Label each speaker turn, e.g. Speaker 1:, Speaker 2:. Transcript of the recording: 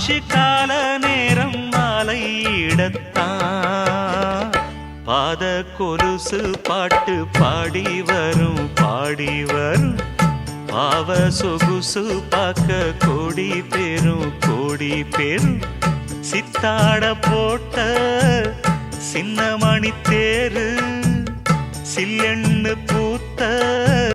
Speaker 1: ஆட்சி கால நேரம் மாலையிடத்தான் பாத கொலுசு பாட்டு பாடி வரும் பாடி வரும் பாவ சொகுசு பார்க்க கோடி பேரும் சித்தாட போட்ட சின்ன மணி தேரு சில்லெண்ணு பூத்த